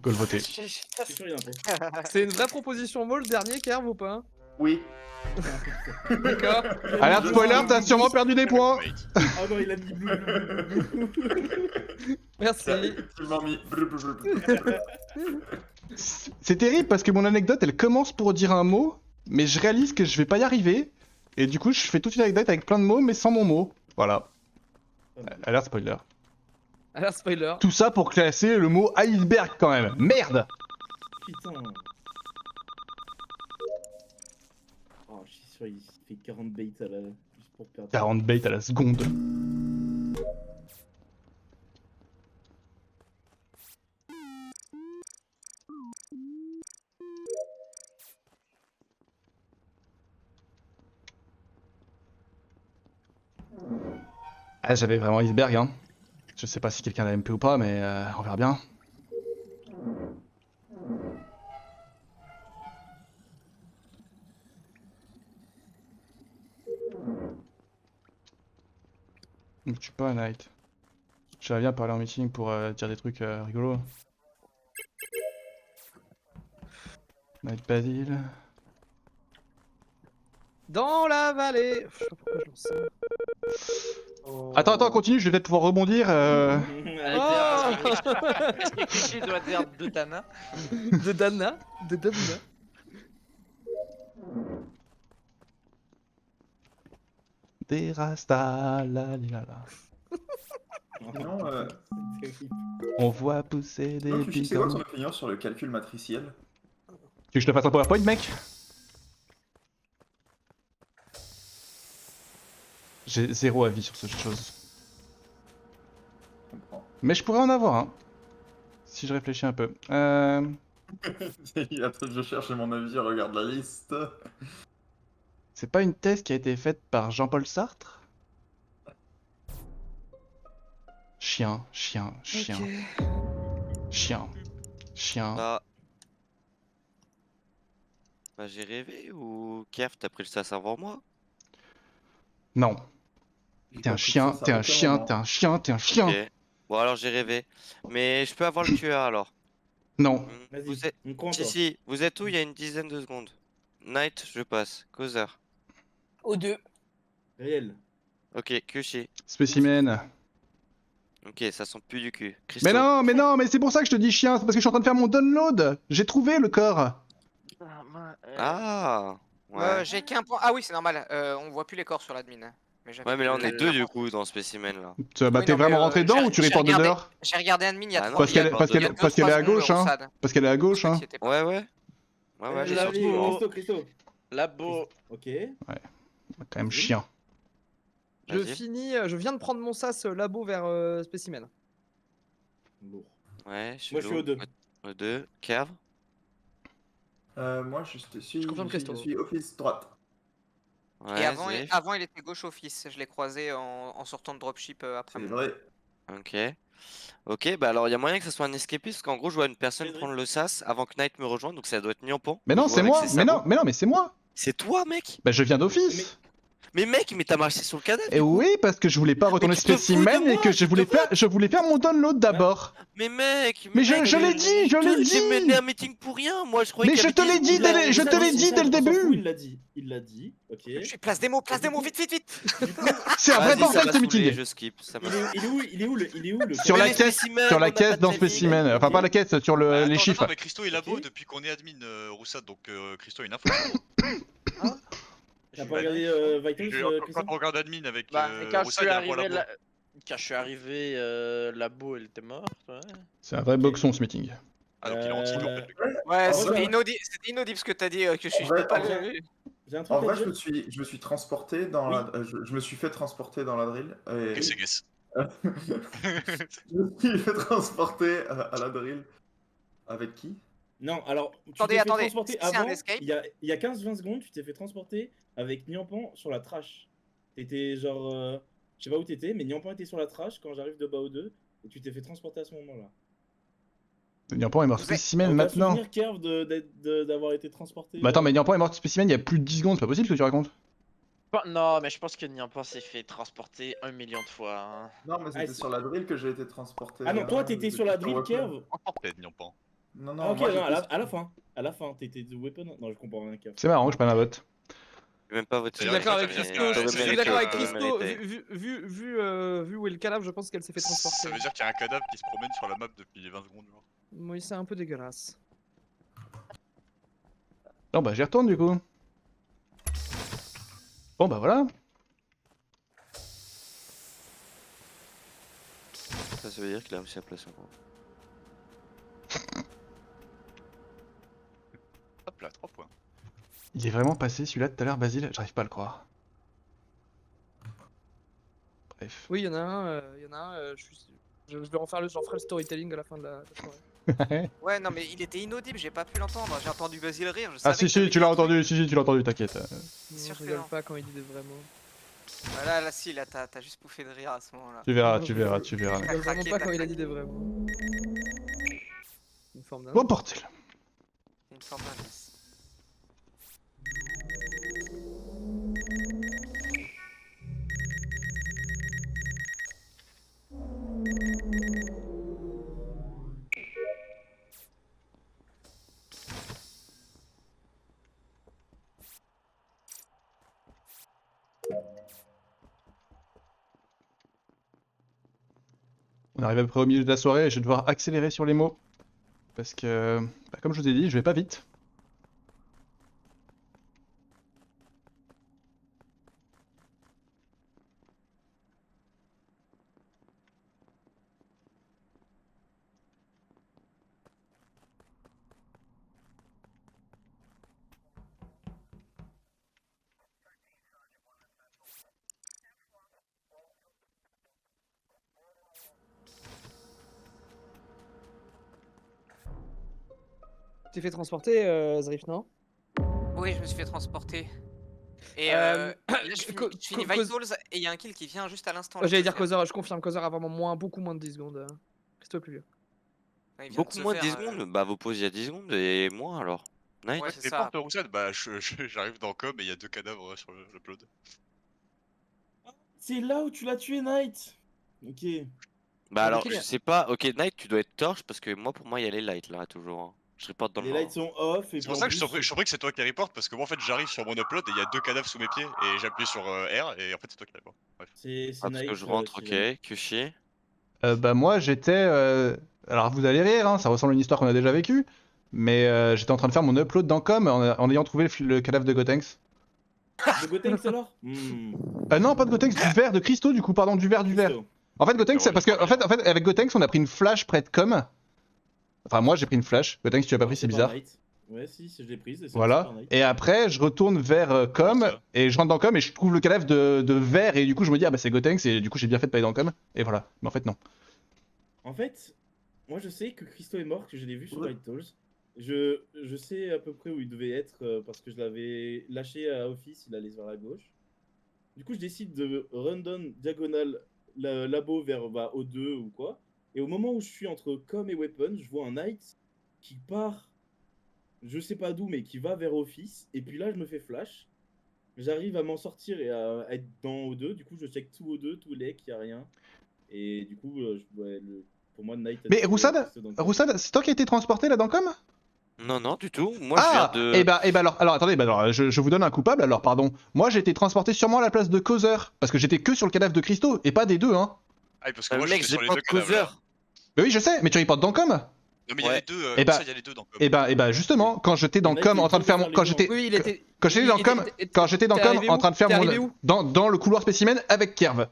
Goal voté. C'est sûr, il y a un peu. C'est une vraie proposition mot le dernier, Kerv, ou pas? Oui. D'accord. Alerte spoiler, t'as sûrement perdu des points. Ah non, il a mis bleu. Merci. T'as effectivement mis. C'est terrible parce que mon anecdote elle commence pour dire un mot, mais je réalise que je vais pas y arriver. Et du coup, je fais toute une anecdote avec plein de mots, mais sans mon mot. Voilà. Alerte spoiler. Alors, spoiler. Tout ça pour classer le mot iceberg quand même. Merde. Putain. Oh, je suis sûr, il fait 40 baits à la. Juste pour perdre. 40 baits à la seconde. Ah, j'avais vraiment iceberg, hein. Je sais pas si quelqu'un l'a MP ou pas, mais on verra bien. Ne me tue pas, Knight. J'aimerais bien parler en meeting pour dire des trucs rigolos. Knight Basil. Dans la vallée. Je sais pas pourquoi je lance ça. Attends, continue, je vais peut-être pouvoir rebondir. Est-ce que Cliché doit dire de Dana? De Dana. De Dana. Des rastas, la li, la la. Sinon, C'est terrible. On voit pousser des non, tu sais, c'est quoi ton pigons. opinion sur le calcul matriciel? Tu veux que je te fasse un PowerPoint, mec? J'ai zéro avis sur cette chose. Je comprends. Mais je pourrais en avoir, hein. Si je réfléchis un peu. Il a trop je cherche mon avis, regarde la liste. C'est pas une thèse qui a été faite par Jean-Paul Sartre? Chien. Bah j'ai rêvé ou Kev t'as pris le sas avant moi? Non. J'ai T'es un compris chien, que ça t'es un s'arrêtait chien, moment. t'es un chien, t'es un chien. Ok. Bon alors j'ai rêvé. Mais je peux avoir le QA alors. Non. Vas-y, Vous êtes... on me croit Si encore. si, vous êtes où il y a une dizaine de secondes? Night, je passe. Causeur. Aux deux. Réel. Ok, Kushi. Spécimen. Ok, ça sent plus du cul. Christo. Mais non, mais c'est pour ça que je te dis chien, c'est parce que je suis en train de faire mon download. J'ai trouvé le corps. Ah ouais. J'ai qu'un point. Ah oui, c'est normal. On voit plus les corps sur l'admin. j'avais Ouais mais là on que- est deux du coup dans spécimen là. Bah Oui, t'es non, mais, vraiment rentré dedans ou tu j'ai reportes de regardé- dehors? J'ai regardé admin il y a Ah trois non, Parce qu'elle il y a parce deux, qu'elle parce qu'elle est à gauche, hein. Parce qu'elle est à gauche, hein. Ouais ouais. Ouais ouais, j'ai sorti. Christo. Labo. Ok. Quand même chien. Je Vas-y. finis. Je viens de prendre mon sas labo vers spécimen. Lourd. Ouais, je suis Moi, je suis au 2. Au 2. Kerv. Moi, je suis, confirme Christo. je suis office droite. Ouais, Et avant, Zef. avant, il était gauche office. Je l'ai croisé en sortant de dropship après. C'est mon- vrai. Ok. Ok, bah alors il y a moyen que ça soit un escapiste, parce qu'en gros je vois une personne Cédric. prendre le sas avant que Knight me rejoigne, donc ça doit être Nyampan. Mais que non, je vois c'est avec moi. ses Mais non, sabots. mais c'est moi. C'est toi mec. Bah je viens d'office. Mais mec, mais t'as marché sur le cadavre. Et oui, parce que je voulais pas retourner tu te fous de spécimen et moi, que tu te je voulais faire mon download d'abord. Mais mec, Mais je mec, l'ai dit, je l'ai J'ai dit. mené un meeting pour rien, moi je croyais Mais qu'il y je te avait l'ai 10 dit secondes. je te l'ai dit dès le début. Il l'a dit. Ok. Je suis place des mots, vite. C'est un vrai Vas-y, ça bordel m'a ce saoulé, meeting. je skip. Ça m'a Il est où le Sur la mais caisse, spécimen, sur on la a caisse pas dans de spécimen. timing. Enfin pas la caisse, sur Bah, les attends, chiffres. attends, mais Christo est labo Ok. depuis qu'on est admin Roussade, donc Christo a une info. T'as pas regardé Vitals, Quand on regarde admin avec Bah, quand je Roussade, suis il y a un point arrivé, labo. quand je suis arrivé, Labo, elle était morte. Ouais, C'est un vrai boxon ce meeting. Ah, donc il est anti en fait. le gars. ouais En c'était vrai- inaudible ce que t'as dit, que je suis. En Je peux vrai- pas en le. J'ai un truc En à vrai, dire. je me suis transporté dans la. Je me suis fait transporter dans la drill. Et... Guess et guess. je me suis fait transporter à la drill. Avec qui? Non, alors, tu Attendez, t'es fait attendez, transporter c'est un avant, escape il y a 15-20 secondes, tu t'es fait transporter avec Nyampan sur la trash. T'étais genre, je sais pas où t'étais, mais Nyampan était sur la trash quand j'arrive de Bao 2, et tu t'es fait transporter à ce moment-là. Nyampan est mort Vous êtes- spécimen Donc, t'as maintenant. souvenir, Kerv, d'avoir été transporté Bah attends, mais Nyampan est mort spécimen il y a plus de 10 secondes, c'est pas possible ce que tu racontes. Non, mais je pense que Nyampan s'est fait transporter 1 million de fois. Hein. Non, mais c'était c'est- sur la drill que j'ai été transporté. Ah non, toi t'étais sur la drill, Weapon. Kerv. Peut-être Nyampan. Non, non, Ah, ok, moi, non, j'étais- à la fin. À la fin, t'étais The Weapon. Non, je comprends rien. C'est marrant que je prenne un vote. J'ai même pas voté. Je suis d'accord avec Mais- Christo. mais- Je suis d'accord avec mais- Christo. mais- Vu où est le cadavre, je pense qu'elle s'est fait transporter. Ça veut dire qu'il y a un cadavre qui se promène sur la map depuis 20 secondes. Genre. Oui, c'est un peu dégueulasse. Bon bah j'y retourne du coup. Bon bah voilà. Ça veut dire qu'il a réussi à placer un point. Hop là, 3 points. Il est vraiment passé celui-là de tout à l'heure, Basile, j'arrive pas à le croire. Bref. Oui, il y en a un. Je vais en faire j'en ferai le storytelling à la fin de la soirée. Ouais, non, mais il était inaudible, j'ai pas pu l'entendre. J'ai entendu Basile rire. Je Ah savais si que si, t'avais tu l'as dit un truc. entendu, si tu l'as entendu, t'inquiète. Non, Sûr je que rigole non. pas quand il dit des vrais mots. Voilà, là, si, là, t'as juste bouffé de rire à ce moment-là. Tu verras, tu verras, tu verras. Je rigole vraiment craqué, pas t'as quand il a craqué. dit des vrais mots. Une forme d'un. Bon bordel. C'est une forme d'indice. On arrive à peu près au milieu de la soirée et je vais devoir accélérer sur les mots. Parce que, bah, comme je vous ai dit, je vais pas vite. Tu t'es fait transporter, Zrif, non? Oui, je me suis fait transporter. Et Euh, là, je co- finis co- Vitals et il y a un kill qui vient juste à l'instant. J'allais dire Causeur, je confirme, Causeur a vraiment beaucoup moins de 10 secondes. Christo est plus vieux. Ouais, il vient de Beaucoup se moins de 10 faire, secondes. Bah, vous posez il y a 10 secondes et moins alors. Nice. Ouais, Ouais, c'est c'est ça. porte Roussade. Bah, j'arrive dans Com et il y a 2 cadavres sur l'upload. C'est là où tu l'as tué, Knight. Ok. Bah, alors, ok, je sais pas. Ok, Night, tu dois être torche parce que moi, pour moi, il y a les lights là, toujours. Hein. Je reporte dans Les le lights sont off et C'est pour ça que je suis surpris que c'est toi qui reporte parce que moi en fait j'arrive sur mon upload et il y a 2 cadavres sous mes pieds et j'appuie sur R et en fait c'est toi qui reporte. Bref. C'est Ah, parce Knight. que je rentre, si ok. jamais. Kushi. Bah moi j'étais... Alors vous allez rire, hein, ça ressemble à une histoire qu'on a déjà vécue. Mais j'étais en train de faire mon upload dans Com en ayant trouvé le cadavre de Gotenks. De Gotenks alors Non, pas de Gotenks, du verre, de Christo du coup, pardon, du verre, du verre. Christo. En fait, Gotenks, Ah ouais, parce que je crois en fait, avec Gotenks, on a pris une flash près de Com. Enfin, moi j'ai pris une flash. Gotenks, tu l'as pas pris, c'est par bizarre. Knight. Ouais, si, je l'ai prise. et c'est Voilà. par Knight. Et après, je retourne vers Com Comment ça et je rentre dans Com et je trouve le cadavre de verre et du coup, je me dis, ah bah c'est Gotenks et du coup, j'ai bien fait de pas aller dans Com. Et voilà. Mais en fait, non. En fait, moi je sais que Christo est mort, que je l'ai vu sur Vitals. Je sais à peu près où il devait être parce que je l'avais lâché à Office, il allait vers la gauche. Du coup, je décide de run down diagonale labo vers O2 ou quoi. Et au moment où je suis entre Com et Weapon, je vois un Knight qui part, je sais pas d'où, mais qui va vers Office. Et puis là, je me fais flash. J'arrive à m'en sortir et à être dans O2. Du coup, je check tout O2, tout les, qu'il n'y a rien. Et du coup, pour moi, Knight. a Mais tué Roussade, Christo dans le corps. Roussade, c'est toi qui as été transporté là dans Com? Non, non, du tout. Moi, Ah, je viens de. et bah alors attendez, bah alors je vous donne un coupable alors pardon. Moi j'ai été transporté sûrement à la place de Causeur parce que j'étais que sur le cadavre de Christo et pas des deux hein. Ah oui, parce que moi mec, j'étais j'ai sur les pas 2 de cadavres. là. causeur. Mais oui je sais, mais tu reportes dans Com. Non mais il y a Ouais. les deux, Eh bah- il y a les deux dans Com. Et bah justement quand j'étais dans Knight, Com il en train de peut faire faire mon les quand deux, j'étais hein. Oui, il était. quand j'étais dans Com quand j'étais dans t'es Com arrivé en où train de faire T'es mon arrivé où dans le couloir spécimen avec Kerv.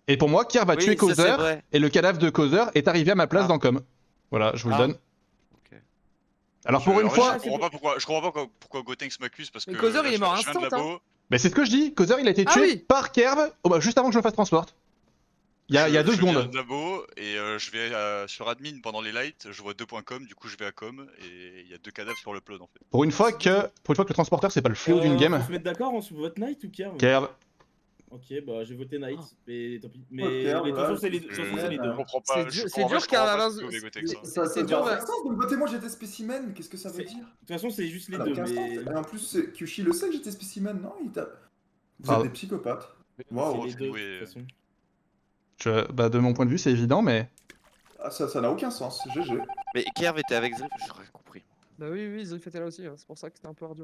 Et pour moi Kerv a Oui, tué ça, c'est Causeur vrai. et le cadavre de Causeur est arrivé à ma place Ah. dans Com. Voilà, je vous le Ah. donne. Ok. Alors pour une En vrai, fois, je comprends pas pourquoi Gotenks m'accuse parce que. Mais Causeur, là, il est mort je viens de instant, labo, mais c'est ce que je dis, Causeur il a été Ah tué oui. par Kerv juste avant que je me fasse transport. Il y a 2 je viens secondes. de labo et je vais sur admin pendant les lights, je vois 2.com, du coup je vais à com et il y a 2 cadavres sur l'upload en fait. Pour une fois que le transporteur c'est pas le fléau d'une game. Faut se mettre d'accord, on se vote Knight ou Kerv? Kerv. Ok, bah j'ai voté Knight, mais tant pis. Mais Ok, de toute façon, ouais, c'est les deux. de toute façon, c'est les deux. Je comprends C'est pas. dur- je c'est comprends dur je car comprends à pas la ce que base, fait Gotenks, hein. Ça c'est ça dur, n'a mais- aucun sens de me voter, moi j'étais spécimen, qu'est-ce que ça veut C'est- dire? De toute façon, c'est juste les Ça n'a deux. aucun sens. Mais Et en plus, Kushi le sait que j'étais spécimen, non? Vous Ah. êtes des psychopathes. Waouh. c'est les deux. De oui. toute façon. Bah, de mon point de vue, c'est évident, mais. Ah, ça n'a aucun sens, GG. Mais Kerv était avec Zrif, j'aurais rien compris. Bah oui, oui, Zrif était là aussi, hein, c'est pour ça que c'était un peu ardu.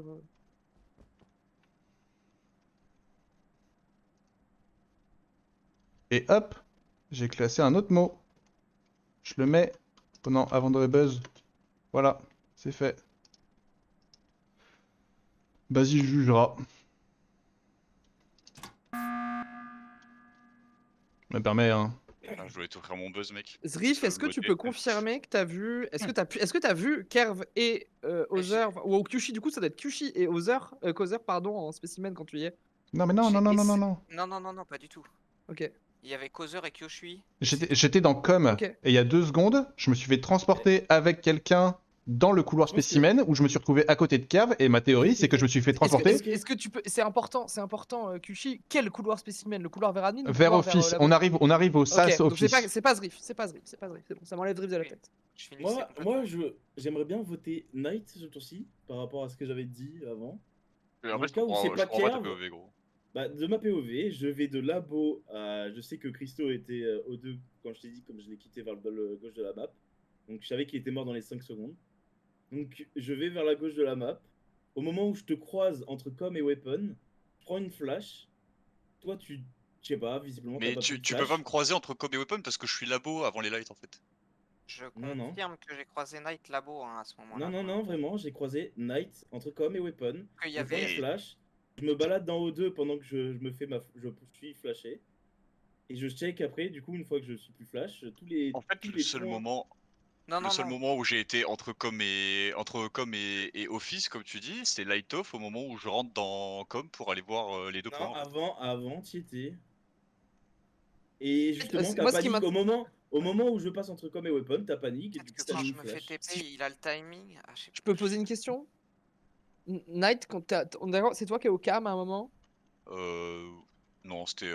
Et hop, j'ai classé un autre mot. Je le mets pendant avant de buzz. Voilà, c'est fait. Basile jugera. Me permet, hein. Ah, je voulais t'offrir mon buzz, mec. Zrif, est-ce que tu peux confirmer que t'as vu. Est-ce que t'as vu Kerv et Other. Ou Kyushi, du coup, ça doit être Kyushi et Other. Causeur, pardon, en spécimen quand tu y es. Non, mais non, non, non, non, non, non. Non, pas du tout. Ok. Il y avait Causeur et Kyoshui. J'étais dans com, Ok. et il y a 2 secondes, je me suis fait transporter avec quelqu'un dans le couloir spécimen, où je me suis retrouvé à côté de Kerv, et ma théorie, c'est que je me suis fait transporter Est-ce que tu peux. C'est important, Kyushi. Quel couloir spécimen? Le couloir vers admin ou le vers couloir Office. labo On arrive au SAS Ok, donc Office. c'est pas Zrif, c'est bon, ça m'enlève Zrif de la tête. Je finissais Moi, j'aimerais bien voter Knight ce tour-ci, par rapport à ce que j'avais dit avant. En Dans fait, le je cas où comprends c'est je pas comprends pas ta Kerv, POV, gros. bah, de ma POV, je vais de labo à. Je sais que Christo était au 2 quand je t'ai dit, comme je l'ai quitté vers le gauche de la map. Donc je savais qu'il était mort dans les 5 secondes. Donc je vais vers la gauche de la map. Au moment où je te croise entre com et weapon, je prends une flash. Toi, je sais pas, visiblement, t'as Mais pas pris de tu peux flash. pas me croiser entre com et weapon parce que je suis labo avant les lights en fait. Je Non, non. confirme que j'ai croisé Knight Labo hein, à ce moment-là. Non, vraiment, j'ai croisé Knight entre com et weapon. Qu'il y Je prends une avait. flash. Je me balade dans O2 pendant que je me fais je suis flashé. Et je check après, du coup, une fois que je suis plus flash, tous les. En fait, tous le les seul points- moment. Non, Le non, seul non. moment où j'ai été entre com et office, comme tu dis, c'est light off au moment où je rentre dans com pour aller voir les 2 points. Non, En fait. avant, t'y étais. Et justement, Moi, t'as ce qui panique m'a- au moment où je passe entre com et weapon, t'as panique et Peut-être du que coup t'as quand mis je une me fais flash. TP, il a le timing. Ah, je sais Je pas. peux poser une question? Knight, on est d'accord, c'est toi qui es au cam à un moment? Euh... Non, c'était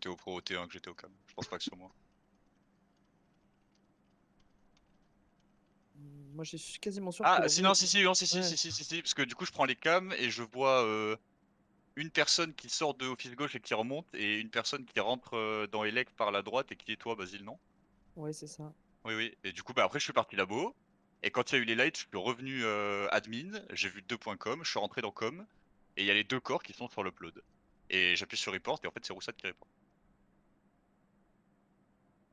au Pro T1 que j'étais au cam. Je pense pas que ce soit moi. Moi, je suis quasiment sûr que Ah, dans si, une- non, si, non, si, Ouais. si, parce que du coup, je prends les cams et je vois une personne qui sort de office gauche et qui remonte, et une personne qui rentre dans Elec par la droite et qui est toi, Basile, non? Ouais, c'est ça. Oui, oui. Et du coup, bah après, je suis parti labo. Et quand il y a eu les lights, je suis revenu admin. J'ai vu 2.com. Je suis rentré dans com. Et il y a les 2 corps qui sont sur l'upload. Et j'appuie sur report. Et en fait, c'est Roussat qui répond.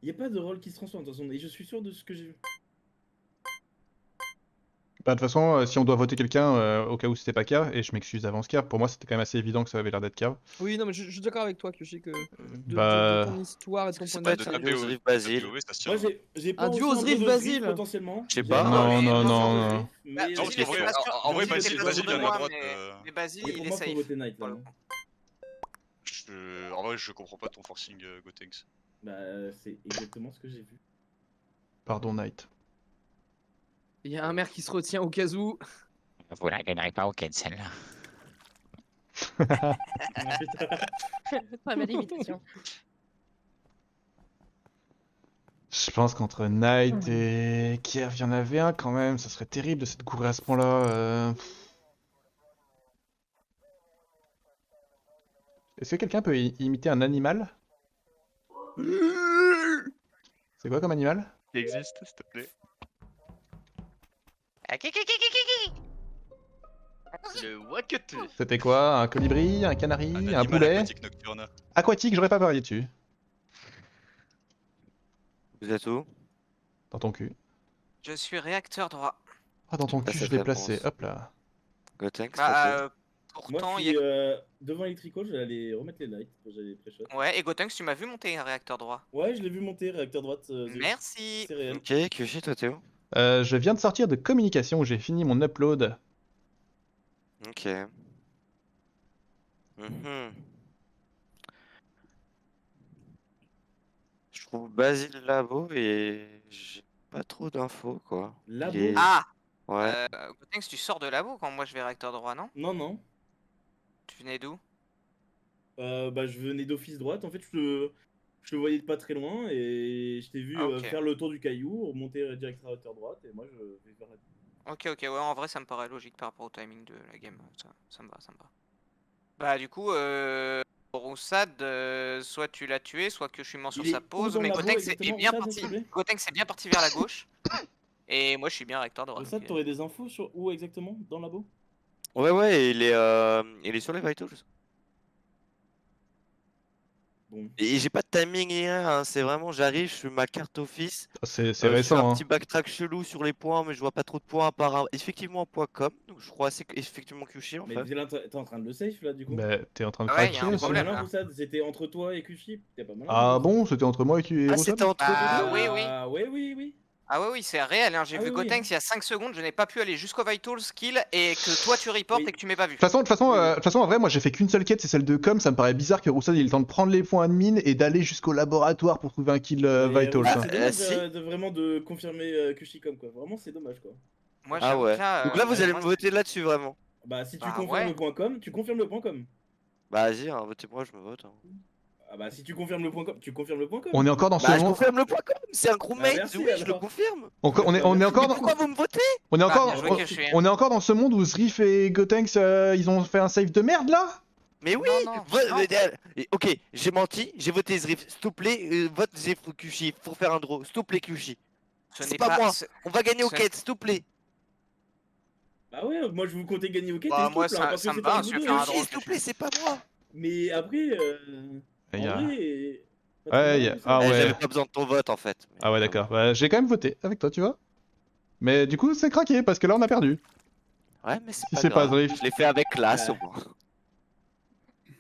Y a pas de rôle qui se transforme de toute façon, et je suis sûr de ce que j'ai vu. Bah, de toute façon, si on doit voter quelqu'un, au cas où c'était pas Kerv, et je m'excuse d'avance Kerv, pour moi c'était quand même assez évident que ça avait l'air d'être Kerv. Oui, non, mais je suis d'accord avec toi, Kyushi, que de Bah- ton histoire et de ton C'est point pas de De vue. un ta duo PO, Zrif de ta Basile. POV, ça se tient. Moi, j'ai Un pensé duo un peu Zrif de Basile. potentiellement. Je sais J'ai pas. un peu Non, pensé non, un peu non, de non. Zrif, mais Bah, Non, parce j'étais qu'en vrai, pas sûr- en vrai, j'étais Basile, pas Basile, sûr de il est à moi, droite. mais Basile, et il pour est moi, faut safe. voter Knight là. pour le hein. coup. En vrai, je comprends pas ton forcing, Gotenks. Bah, c'est exactement ce que j'ai vu. Pardon, Knight. Il y a un maire qui se retient au cas où. Vous la gagnerez pas au cancel. Très belle imitation. Je pense qu'entre Knight et Kerv, il y en avait un quand même, ça serait terrible de s'être couru à ce point-là. Est-ce que quelqu'un peut imiter un animal? C'est quoi comme animal? Qui existe, s'il te plaît. Le Wakete. C'était quoi? Un colibri? Un canari? Un Un animal poulet? aquatique nocturne. Aquatique, j'aurais pas parié dessus. Vous êtes où? Dans ton cul. Je suis réacteur droit. Ah, dans ton Pas cul, je cette l'ai réponse. placé. Hop là. Gotenks, Bah, t'as Moi, pourtant, je il y suis a. devant Electrical, je vais aller remettre les lights, j'avais les pré-shots. Ouais, et Gotenks, tu m'as vu monter un réacteur droit. Ouais, je l'ai vu monter, réacteur droite. Zéro. Merci. C'est réel. Ok, Kyushi, toi t'es où? Je viens de sortir de communication, j'ai fini mon upload. Ok. Mhm. Je trouve Basile Labo et j'ai pas trop d'infos quoi. Labo? Il est- Ah Ouais. Gotenks, tu sors de labo quand moi je vais réacteur droit, non? Non, non. Tu venais d'où? Bah, je venais d'office droite. En fait, je te voyais de pas très loin et je t'ai vu Ah, ok. faire le tour du caillou, remonter direct à hauteur droite et moi je vais vers la. Ok, ouais, en vrai, ça me paraît logique par rapport au timing de la game. Ça me va, ça me va. Bah, du coup, Roussad, soit tu l'as tué, soit que je suis mort sur Il est sa où pause, dans mais le labo, Gotenks est exactement, bien Roussad, parti. s'il te plaît Gotenks est bien parti vers la gauche. Et moi je suis bien réacteur droit. Ça, t'aurais des infos sur où exactement dans le labo? Ouais, il est sur les vitals. Bon. Et j'ai pas de timing ni rien, hein, c'est vraiment, j'arrive, je fais ma carte office. C'est Je fais récent, un hein. petit backtrack chelou sur les points, mais je vois pas trop de points à part effectivement un point com. Donc je crois c'est effectivement Kyushi en Mais fait. t'es en train de le safe là du coup? Bah, t'es en train de Ouais, y a craquer un aussi. T'es pas problème, malin là. Roussad, c'était entre toi et Kushi. T'es pas malin. Ah Roussad. bon, c'était entre moi et Ah, Roussad? c'était entre Ah nous. oui, oui. Ah oui. Ah oui, c'est réel, hein. J'ai Ah vu oui, oui. Gotenks il y a 5 secondes, je n'ai pas pu aller jusqu'au Vitals kill et que toi tu reportes Oui. et que tu m'aies pas vu. De toute façon, Oui, oui. de toute façon, en vrai, moi j'ai fait qu'une seule quête, c'est celle de com. Ça me paraît bizarre que Roussad il ait le temps de prendre les points admin et d'aller jusqu'au laboratoire pour trouver un kill Mais, Vitals. Roussad, hein. c'est dommage si. de vraiment de confirmer Kushi comme quoi. Vraiment, c'est dommage quoi. Moi Ah j'avoue ouais. que là, Donc là vous allez me moi, voter là-dessus vraiment. Bah, si tu Bah, confirmes ouais. le point com, tu confirmes le point com. Bah vas-y, hein, votez-moi, je me vote. Hein. Ah bah, si tu confirmes le point com, tu confirmes le point com. On est encore dans ce Bah je monde. confirme le point com, c'est un crewmate, merci, oui, je le alors. confirme. On est Merci. encore Mais dans. pourquoi vous me votez? On est Bah, encore, bien joué, Kyushi, hein. on est encore dans ce monde où Zrif et Gotenks ils ont fait un save de merde là? Mais oui, Non, ok, j'ai menti, j'ai voté Zrif, s'il te plaît, vote Zrif ou Kyushi pour faire un draw, s'il te plaît Kyushi. ce C'est n'est pas moi. ce- On va gagner aux Ce- quêtes, s'il te plaît. Bah ouais, moi je vous comptais gagner au quête. Bah, et moi, skip, ça- là, parce ça que me c'est va, pas je vous vais deux, faire un hein. drôle. Kyushi, s'il te plaît, c'est pas moi. Mais après, Il y a- en vrai, pas Ouais, très il y a- malin, ça. ah Eh, ouais. J'avais pas besoin de ton vote en fait. Ah ouais, d'accord. Bah, j'ai quand même voté avec toi, tu vois. Mais du coup, c'est craqué parce que là on a perdu. Ouais, mais c'est Si pas c'est pas grave. Zrif. Je l'ai fait avec classe au moins.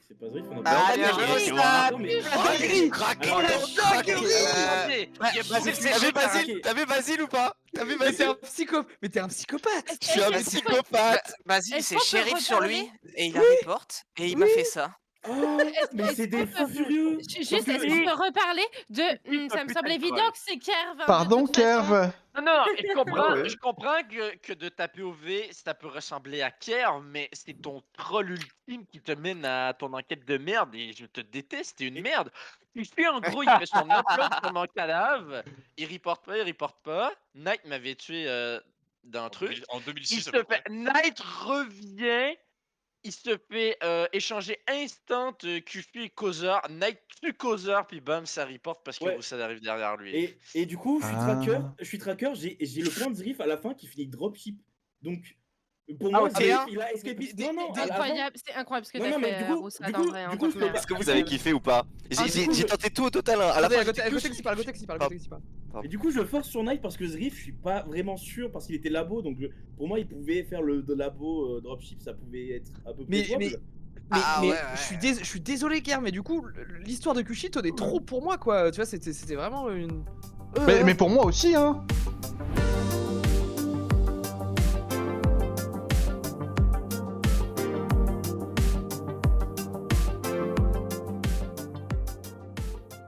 C'est pas vrai, on a Ah, pas bien gagné, joué, tu ça. vois. Non, mais- Craqué, Alors, T'as vu Basile ou pas? T'as vu Mais t'es Basile? un psychopathe. Je suis un psychopathe. Basile Est-ce c'est qu'on peut shérif sur reparler lui et il a reporte et il m'a fait ça. Oh, mais c'est des fous furieux. Juste, Parce que- est-ce qu'on peut reparler de. Ça me putain semble de évident troll. que c'est Kerv. de Pardon, toute façon. Kerv. Non, je comprends, Ouais. je comprends que de taper au V, ça peut ressembler à Kerv, mais c'est ton troll ultime qui te mène à ton enquête de merde et je te déteste, t'es une merde. Il fait en gros, il fait son upload sur mon cadavre, il reporte pas. Knight m'avait tué d'un truc. En Il 2006 se à peu près. fait, Knight revient, il se fait échanger instant Kufi et Causeur. Knight tue Causeur, puis bam, ça reporte parce que Ouais. Roussad arrive derrière lui. Et du coup, je suis Ah. tracker, j'ai le point de Zrif à la fin qui finit dropship. Donc, pour Ah, moi, ok. Zrif, il a escapiste. Non, non, à la fin- Incroyable, c'est incroyable ce que Non, t'as non, mais fait, du coup, Roussad, du en coup, vrai, du en coup, tant je que peux mère. pas- Est-ce que vous avez kiffé ou pas? Ah, du coup, J'ai je- tenté tout au total. À la fin, Attendez, c'était Gotenks Kyushi. il parle, Gotenks il parle. Et du coup, je force sur Knight parce que Zrif, je suis pas vraiment sûr parce qu'il était labo. Donc, pour moi, il pouvait faire le de labo dropship, ça pouvait être un peu plus Mais- jouable. Ah, mais ouais, je suis désolé, Kerv, mais du coup, l'histoire de Kushi tenait trop pour moi, quoi. Tu vois, c'était vraiment une. Mais pour moi aussi, hein.